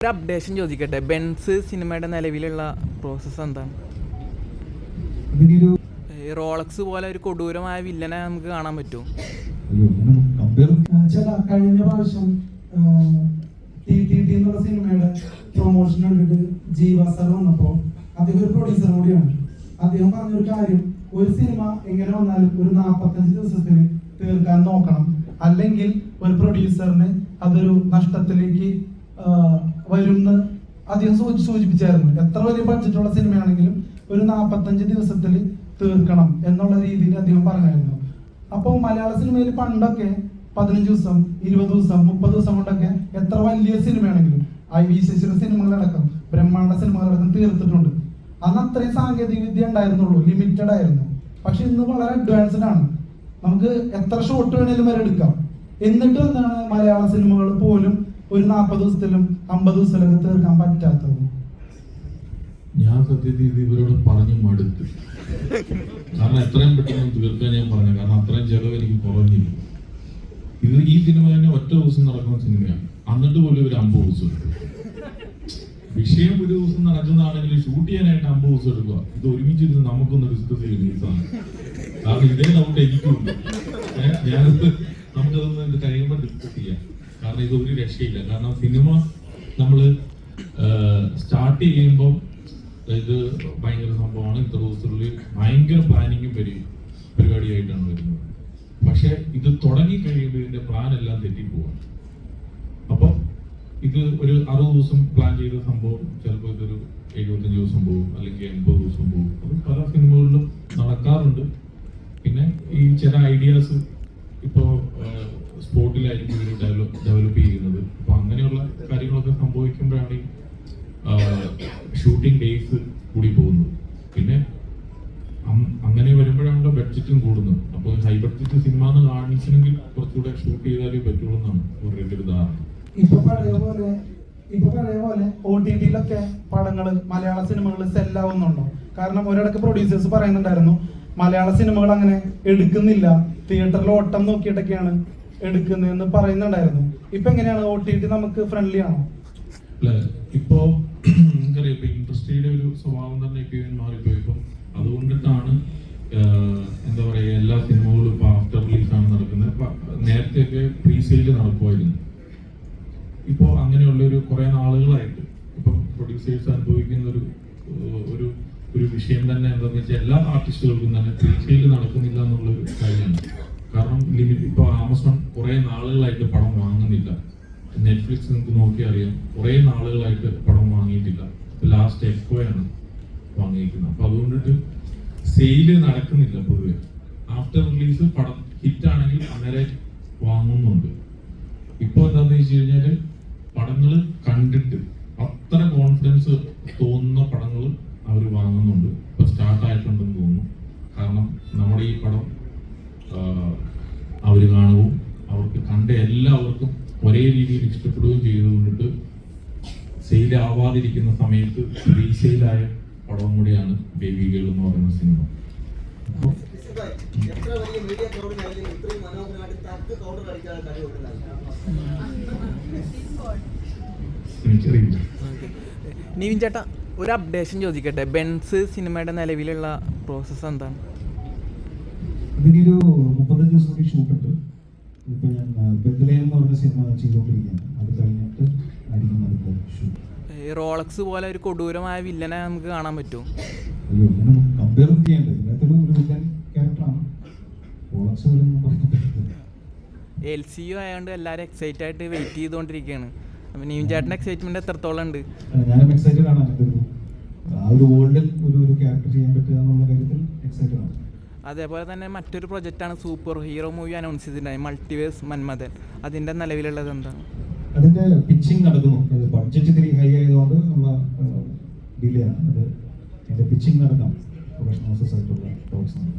ഒരു അപ്ഡേഷൻ ചോദിക്കട്ടെ, ബെൻസ് സിനിമയുടെ നിലവിലുള്ള പ്രോസസ്സ് എന്താണ്? റോളക്സ് പോലെ ഒരു കൊടൂരമായ വില്ലനെ നമുക്ക് കാണാൻ പറ്റുമോ? കഴിഞ്ഞ പ്രാവശ്യം എന്നുള്ള സിനിമയുടെ പ്രൊമോഷൻ കണ്ടിട്ട് ജീവ സാർ വന്നപ്പോ അദ്ദേഹം ഒരു പ്രൊഡ്യൂസർ കൂടിയാണ്. അദ്ദേഹം പറഞ്ഞൊരു കാര്യം, ഒരു സിനിമ എങ്ങനെ വന്നാലും ഒരു 45 ദിവസത്തിന് തീർക്കാൻ നോക്കണം, അല്ലെങ്കിൽ ഒരു പ്രൊഡ്യൂസറിന് അതൊരു നഷ്ടത്തിലേക്ക് വരുമെന്ന് അദ്ദേഹം സൂചിപ്പിച്ചായിരുന്നു. എത്ര വലിയ ബഡ്ജറ്റുള്ള സിനിമയാണെങ്കിലും ഒരു 45 ദിവസത്തിൽ തീർക്കണം എന്നുള്ള രീതിയിൽ അദ്ദേഹം പറഞ്ഞായിരുന്നു. അപ്പോൾ മലയാള സിനിമയിൽ പണ്ടൊക്കെ 15 ദിവസം 20 ദിവസം 30 ദിവസം കൊണ്ടൊക്കെ എത്ര വലിയ സിനിമയാണെങ്കിലും IVCC സിനിമകളടക്കം ബ്രഹ്മാണ്ഡ സിനിമകളടക്കം തീർത്തിട്ടുണ്ട്. അന്ന് അത്രയും സാങ്കേതിക വിദ്യ ഉണ്ടായിരുന്നുള്ളൂ, ലിമിറ്റഡ് ആയിരുന്നു. പക്ഷെ ഇന്ന് വളരെ അഡ്വാൻസ്ഡ് ആണ്, നമുക്ക് എത്ര ഷോട്ട് വേണേലും വരെ എടുക്കാം. എന്നിട്ട് എന്താണ് മലയാള സിനിമകൾ പോലും ഒരു 40 ദിവസത്തിലും 50 ദിവസത്തിലൊക്കെ തീർക്കാൻ പറ്റാത്തത്? ഞാൻ സത്യത്തിൽ ഇത് ഇവരോട് പറഞ്ഞു മടുത്ത്. കാരണം എത്രയും പെട്ടെന്ന് തീർക്കാൻ ഞാൻ പറഞ്ഞു, കാരണം അത്രയും ചെലവ് എനിക്ക് കുറഞ്ഞില്ല. ഈ സിനിമ തന്നെ ഒറ്റ ദിവസം നടക്കുന്ന സിനിമയാണ്, എന്നിട്ട് പോലും ഒരു 50 ദിവസം എടുക്കും. വിഷയം ഒരു ദിവസം നടക്കുന്നതാണെങ്കിൽ ഷൂട്ട് ചെയ്യാനായിട്ട് 50 ദിവസം എടുക്കുക. ഇത് ഒരുമിച്ചിരുന്ന് നമുക്കൊന്ന് ഡിസ്കസ് ചെയ്യുന്നതാണ്. കാരണം ഇതേ ഡൗട്ട് എനിക്കുണ്ട്. നമുക്കതൊന്ന് കഴിയുമ്പോൾ ഡിസ്കസ് ചെയ്യാം. കാരണം ഇത് ഒരു രക്ഷയില്ല. കാരണം സിനിമ നമ്മള് സ്റ്റാർട്ട് ചെയ്യുമ്പോൾ ഇത് ഭയങ്കര സംഭവമാണ്. ഇത്ര ദിവസത്തിനുള്ളിൽ ഭയങ്കര പ്ലാനിങ്ങും പരിപാടിയായിട്ടാണ് വരുന്നത്. പക്ഷെ ഇത് തുടങ്ങി കഴിയുമ്പോൾ ഇതിന്റെ പ്ലാൻ എല്ലാം തെറ്റിപ്പോവാണ്. അപ്പൊ ഇത് ഒരു 60 ദിവസം പ്ലാൻ ചെയ്ത സംഭവം ചിലപ്പോൾ ഇതൊരു 75 ദിവസം പോകും, അല്ലെങ്കിൽ 80 ദിവസം പോകും. അത് പല സിനിമകളിലും നടക്കാറുണ്ട്. പിന്നെ ഈ ചില ഐഡിയാസ് ഇപ്പോൾ സ്പോട്ടിലായിരിക്കും ഇവർ ഡെവലപ്പ് ചെയ്യുന്നത്. അപ്പൊ അങ്ങനെയുള്ള കാര്യങ്ങളൊക്കെ സംഭവിക്കുമ്പോഴാണ് ഷൂട്ടിംഗ് ഡേയ്സ് കൂടി പോകുന്നത്. പിന്നെ അങ്ങനെ വരുമ്പോഴാണല്ലോ ബഡ്ജറ്റും കൂടുന്നത്. അപ്പോൾ ഹൈ ബഡ്ജറ്റ് സിനിമ എന്ന് കാണിക്കണമെങ്കിൽ കുറച്ചുകൂടെ ഷൂട്ട് ചെയ്താലേ പറ്റുള്ളൂ എന്നാണ് അവരുടെ ഒരു ധാരണ. ഇപ്പൊ പഴയ പോലെ OTT-ലൊക്കെ പടങ്ങള് മലയാള സിനിമകൾ സെല്ലാവുന്നുണ്ടോ? കാരണം ഒരിടക്ക് പ്രൊഡ്യൂസേഴ്സ് പറയുന്നുണ്ടായിരുന്നു മലയാള സിനിമകൾ അങ്ങനെ എടുക്കുന്നില്ല, തിയേറ്ററിൽ ഓട്ടം നോക്കിയിട്ടൊക്കെയാണ് എടുക്കുന്നതെന്ന് പറയുന്നുണ്ടായിരുന്നു. ഇപ്പൊ എങ്ങനെയാണ് OTT നമുക്ക് ഫ്രണ്ട്ലി ആണോ? ഇപ്പോ നമുക്കറിയാം, ഇപ്പൊ ഇൻഡസ്ട്രിയുടെ ഒരു സ്വഭാവം തന്നെ ഇപ്പൊ മാറിപ്പോയി. ഇപ്പം അതുകൊണ്ടിട്ടാണ് എന്താ പറയാ, എല്ലാ സിനിമകളും ഇപ്പൊ ആഫ്റ്റർ റിലീസ് ആണ് നടക്കുന്നത്. നേരത്തെയൊക്കെ പ്രീ സെയില് നടക്കുമായിരുന്നു. ഇപ്പോ അങ്ങനെയുള്ള ഒരു കുറെ നാളുകളായിട്ട് ഇപ്പം പ്രൊഡ്യൂസേഴ്സ് അനുഭവിക്കുന്ന ഒരു വിഷയം തന്നെ എന്താണെന്ന് വെച്ചാൽ എല്ലാ ആർട്ടിസ്റ്റുകൾക്കും തന്നെ പ്രീ സെയില് നടക്കുന്നില്ല എന്നുള്ളൊരു കാര്യമാണ്. കാരണം ഇപ്പൊ ആമസോൺ കുറെ നാളുകളായിട്ട് പടം വാങ്ങുന്നില്ല. നെറ്റ്ഫ്ലിക്സ് നിങ്ങൾക്ക് നോക്കി അറിയാം, കുറെ നാളുകളായിട്ട് പടം വാങ്ങിയിട്ടില്ല. ലാസ്റ്റ് എക്കോയാണ് വാങ്ങിയിരിക്കുന്നത്. അപ്പൊ അതുകൊണ്ടിട്ട് സെയില് നടക്കുന്നില്ല പൊതുവെ. ആഫ്റ്റർ റിലീസ് പടം ഹിറ്റ് ആണെങ്കിൽ അന്നേരം വാങ്ങുന്നുണ്ട്. ഇപ്പൊ എന്താന്ന് വെച്ച് കഴിഞ്ഞാല് പടങ്ങൾ കണ്ടിട്ട് അത്ര കോൺഫിഡൻസ് തോന്നുന്ന പടങ്ങൾ അവർ വാങ്ങുന്നുണ്ട്. ഇപ്പൊ സ്റ്റാർട്ട് ആയിട്ടുണ്ടെന്ന് തോന്നുന്നു. കാരണം നമ്മുടെ ഈ പടം അവർ കാണുകയും അവർക്ക് കണ്ട എല്ലാവർക്കും ഒരേ രീതിയിൽ ഇഷ്ടപ്പെടുകയും ചെയ്തുകൊണ്ടിട്ട് സെയിൽ ആവാതിരിക്കുന്ന സമയത്ത് റീസെയിലായ പടവും കൂടിയാണ് ബേബി ഗേൾ എന്ന് പറയുന്ന സിനിമ. നിവിൻ ചേട്ടാ, ഒരു അപ്ഡേഷൻ ചോദിക്കട്ടെ, ബെൻസ് സിനിമയുടെ നിലവിലുള്ള പ്രോസസ്സ് എന്താണ്? ഇതിനൊരു 35 ദിവസം കൂടി ഷൂട്ടുണ്ട്. ഇപ്പൊ ഞാൻ ബദ്ലയം എന്ന് പറഞ്ഞ സിനിമ ചെയ്തുകൊണ്ടിരിക്കുകയാണ്. അത് കഴിഞ്ഞിട്ട് ആയിരിക്കും അടുത്ത ഷൂട്ട്. റോളക്സ് പോലെ ഒരു കൊടൂരമായ വില്ലനെ നമുക്ക് കാണാൻ പറ്റുമോ? അയ്യോ, ഇങ്ങനെ കമ്പയർ ചെയ്യേണ്ടത്. ഇതിനകത്തൊരു വില്ലൻ ക്യാരക്ടറാണ്. റോളക്സ് പോലെ ഒന്നും പറയാൻ പറ്റില്ല. LCU ആയതുകൊണ്ട് എല്ലാവരും എക്സൈറ്റ് ആയിട്ട് വെയിറ്റ് ചെയ്തുകൊണ്ടിരിക്കുകയാണ്. അപ്പൊ നിവിൻ ചേട്ടൻ്റെ എക്സൈറ്റ്മെന്റ് എത്രത്തോളം ഉണ്ട്? ഞാനും എക്സൈറ്റഡ് ആണ്. ആ ഒരു വേൾഡിൽ ഒരു ക്യാരക്ടർ ചെയ്യാൻ പറ്റുക എന്നുള്ള കാര്യത്തിൽ എക്സൈറ്റഡ് ആണ്. അതേപോലെ തന്നെ മറ്റൊരു പ്രൊജക്റ്റാണ് സൂപ്പർ ഹീറോ മൂവി അനൗൺസ് ചെയ്തിട്ടുണ്ടായി, മൾട്ടിവേഴ്സ് മന്മഥൻ. അതിന്റെ നിലവിലുള്ളത് എന്താണ്? അതിന്റെ പിച്ചിങ് നടക്കുന്നു. ബഡ്ജറ്റ് ഇത്തിരി ഹൈ ആയതുകൊണ്ട് ഉള്ള ഡിലേ ആണ്. അതിന്റെ പിച്ചിങ് നടക്കാം. പ്രൊഫഷണൽസ് ആയിട്ടുള്ള ടോക്സ് ആണ്.